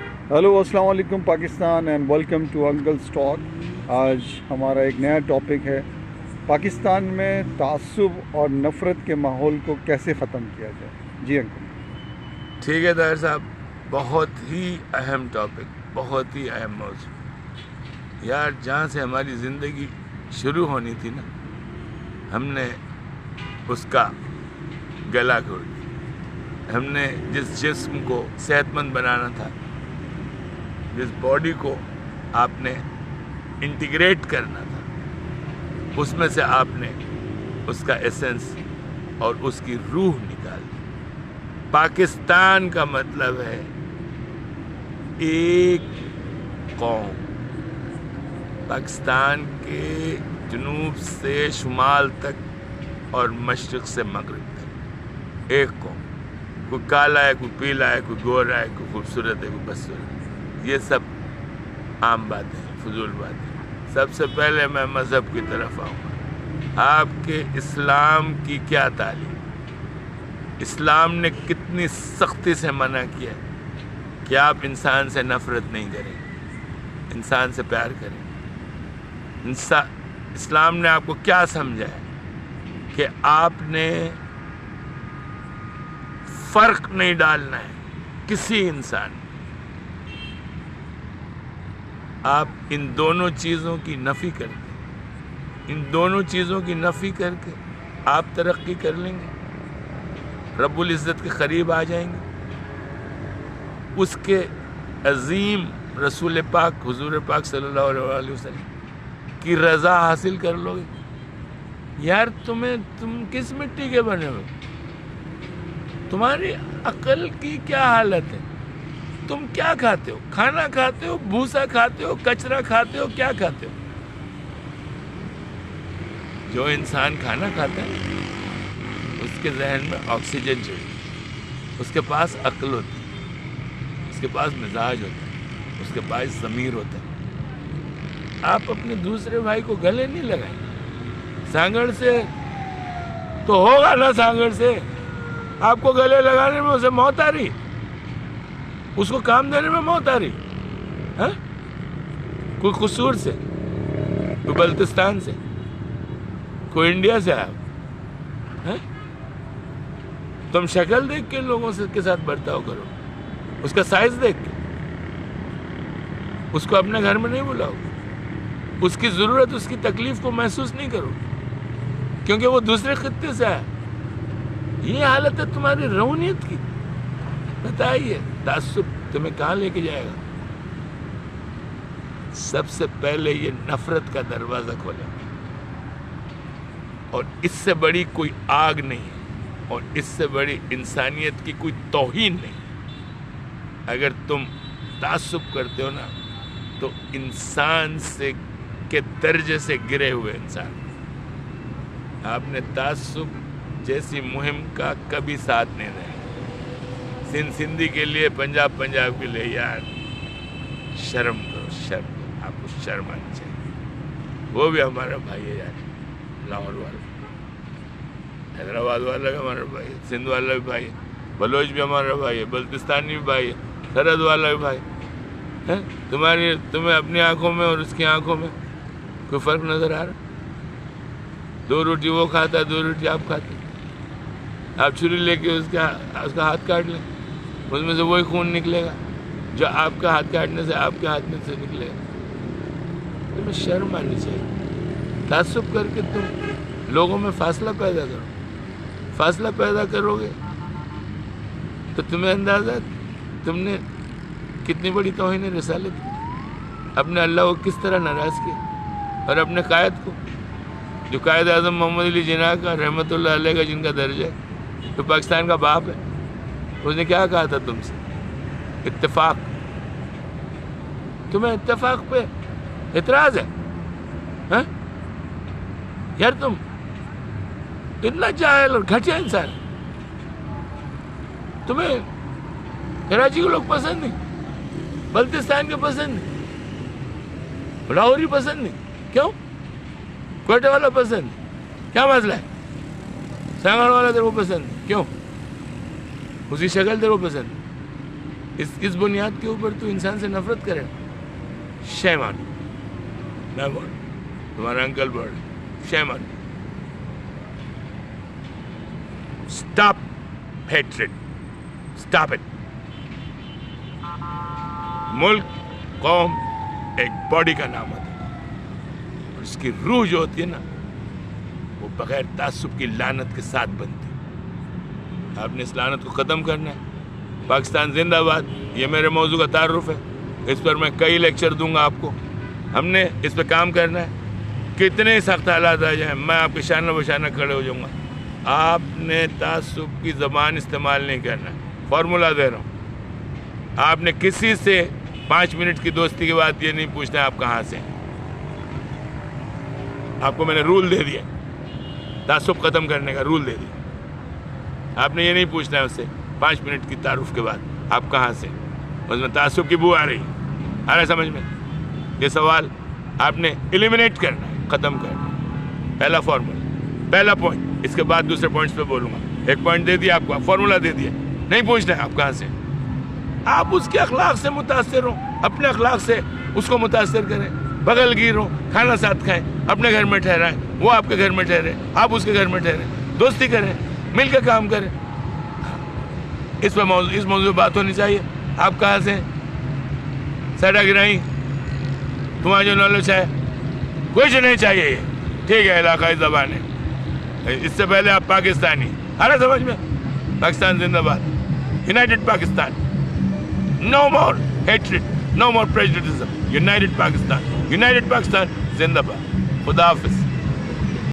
Hello अस्सलाम वालेकुम Pakistan and welcome to uncle's talk. आज हमारा एक नया टॉपिक है, पाकिस्तान में तासुब और नफ़रत के माहौल को कैसे ख़त्म किया जाए। जी अंकल। ठीक है ताहिर साहब, बहुत ही अहम टॉपिक, बहुत ही अहम मौजूद। यार, जहाँ से हमारी ज़िंदगी शुरू होनी थी ना, हमने उसका गला घोट दिया। हमने जिस जिस्म को सेहतमंद बनाना था, जिस बॉडी को आपने इंटीग्रेट करना था, उसमें से आपने उसका एसेंस और उसकी रूह निकाल दी। पाकिस्तान का मतलब है एक कौम। पाकिस्तान के जनूब से शुमाल तक और मशरक़ से मगरब तक एक कौम। कोई काला है, कोई पीला है, कोई गोरा है, कोई खूबसूरत है, कोई बदसूरत है। ये सब आम बातें हैं, फजूल बातें। सबसे पहले मैं मज़हब की तरफ आऊँगा। आपके इस्लाम की क्या तालीम? इस्लाम ने कितनी सख्ती से मना किया कि आप इंसान से नफ़रत नहीं करें, इंसान से प्यार करें। इस्लाम ने आपको क्या समझाया कि आपने फ़र्क नहीं डालना है किसी इंसान। आप इन दोनों चीज़ों की नफ़ी कर दें, इन दोनों चीज़ों की नफ़ी करके आप तरक्की कर लेंगे, रब्बुल इज़्ज़त के करीब आ जाएंगे, उसके अज़ीम रसूल पाक हुज़ूर पाक सल्लल्लाहु अलैहि वसल्लम की रज़ा हासिल कर लोगे। यार, तुम किस मिट्टी के बने हो? तुम्हारी अक्ल की क्या हालत है? तुम क्या खाते हो? खाना खाते हो, भूसा खाते हो, कचरा खाते हो, क्या खाते हो? जो इंसान खाना खाता है उसके जहन में ऑक्सीजन चाहिए, उसके पास अक्ल होती है, उसके पास मिजाज होता है, उसके पास ज़मीर होता है। आप अपने दूसरे भाई को गले नहीं लगाएं। सांगड़ से तो होगा ना, सांगड़ से आपको गले लगाने में उसे मौत आ रही, उसको काम देने में मौत आ रही है? कोई कसूर से, कोई बल्तिस्तान से, कोई इंडिया से आया है? तुम शक्ल देख के लोगों से के साथ बर्ताव करो, उसका साइज देख के। उसको अपने घर में नहीं बुलाओ, उसकी ज़रूरत, उसकी तकलीफ को महसूस नहीं करो, क्योंकि वो दूसरे खित्ते से आया। ये हालत है तुम्हारी रऊनियत की। बताइए, तासुब तुम्हें कहाँ लेके जाएगा? सबसे पहले ये नफरत का दरवाज़ा खोले, और इससे बड़ी कोई आग नहीं है, और इससे बड़ी इंसानियत की कोई तौहीन नहीं। अगर तुम तासुब करते हो ना, तो इंसान से के दर्जे से गिरे हुए इंसान। आपने तासुब जैसी मुहिम का कभी साथ नहीं दिया। सिंधी के लिए, पंजाब के लिए, यार शर्म करो, शर्म करो, आपको शर्म आनी चाहिए। वो भी हमारा भाई है यार, लाहौर वाला, हैदराबाद वाला भी हमारा भाई है, सिंध वाला भी भाई है, बलोच भी हमारा भाई है, बल्तिस्तानी भी भाई है, सरहद वाला भी भाई है। तुम्हें अपनी आंखों में और उसकी आंखों में कोई फ़र्क नज़र आ रहा? 2 रोटी वो खाता है, 2 रोटी आप खाते। आप छुरी लेके उसका हाथ काट लें, उसमें से वही खून निकलेगा जो आपका हाथ काटने से आपके हाथ में से निकलेगा। तुम्हें शर्म आनी चाहिए। तासुब करके तुम लोगों में फासला पैदा करो। फासला पैदा करोगे तो तुम्हें अंदाज़ा तुमने कितनी बड़ी तौहीन रिसालत की, अपने अल्लाह को किस तरह नाराज़ किया, और अपने कायद को, जो कायद आज़म मोहम्मद अली जिन्ना का रहमतुल्लाह अलैह का जिनका दर्जा है, तो पाकिस्तान का बाप है, उसने क्या कहा था तुमसे? इत्तेफाक। तुम्हें इत्तेफाक पे इतराज़ है? हैं? यार, तुम इतना जाहिल और घटिया इंसान। तुम्हें कराची के लोग पसंद नहीं, बल्तिस्तान के पसंद नहीं, लाहौरी पसंद नहीं, क्यों? कोयटे वाला पसंद, क्या मसला है? सांगड़ वाला तेरे को पसंद, क्यों? उसकी शक्ल तेरे को पसंद, اس بنیاد کے اوپر تو انسان سے نفرت کرے. شیم آن میں بول تمہارا انکل بول shame on. Stop hatred, stop it. ملک قوم ایک باڈی کا نام ہوتا ہے, اور اس کی روح جو ہوتی ہے نا وہ بغیر تعصب کی لعنت کے ساتھ بنتی ہے. آپ نے اس لعنت کو ختم کرنا ہے. پاکستان زندہ باد یہ میرے موضوع کا تعارف ہے. اس پر میں کئی لیکچر دوں گا آپ کو. ہم نے اس پہ کام کرنا ہے. کتنے سخت حالات آ جائیں میں آپ کے شانہ بشانہ کھڑے ہو جاؤں گا. آپ نے تعصب کی زبان استعمال نہیں کرنا ہے. فارمولہ دے رہا ہوں. آپ نے کسی سے 5 منٹ کی دوستی کے بعد یہ نہیں پوچھنا ہے آپ کہاں سے. آپ کو میں نے رول دے دیا, تعصب ختم کرنے کا رول دے دیا. آپ نے یہ نہیں پوچھنا ہے اس سے 5 منٹ کی تعارف کے بعد آپ کہاں سے. بس میں تعصب کی بو آ رہی ہے سمجھ میں. یہ سوال آپ نے ایلیمنیٹ کرنا ہے, ختم کرنا ہے. پہلا فارمولا, پہلا پوائنٹ. اس کے بعد دوسرے پوائنٹس پہ بولوں گا. ایک پوائنٹ دے دیا آپ کو, فارمولا دے دیا. نہیں پوچھنا ہے آپ کہاں سے. آپ اس کے اخلاق سے متاثر ہوں, اپنے اخلاق سے اس کو متاثر کریں. بغل گیر ہوں, کھانا ساتھ کھائیں, اپنے گھر میں ٹھہرائیں, وہ آپ کے گھر میں ٹھہرے, آپ اس کے گھر میں ٹھہریں, دوستی کریں, مل کے کام کریں. اس موضوع بات ہونی چاہیے. آپ کہاں سے سیڈا گرائی, تمہارا جو نالج ہے کچھ نہیں چاہیے. یہ ٹھیک ہے علاقائی زبان ہے. اس سے پہلے آپ پاکستانی. سمجھ میں. پاکستان زندہ باد. یونائٹڈ پاکستان. نو مور ہیٹریڈ, نو مور پریجوڈسم. یونائٹڈ پاکستان, یونائٹڈ پاکستان زندہ باد. خدا حافظ.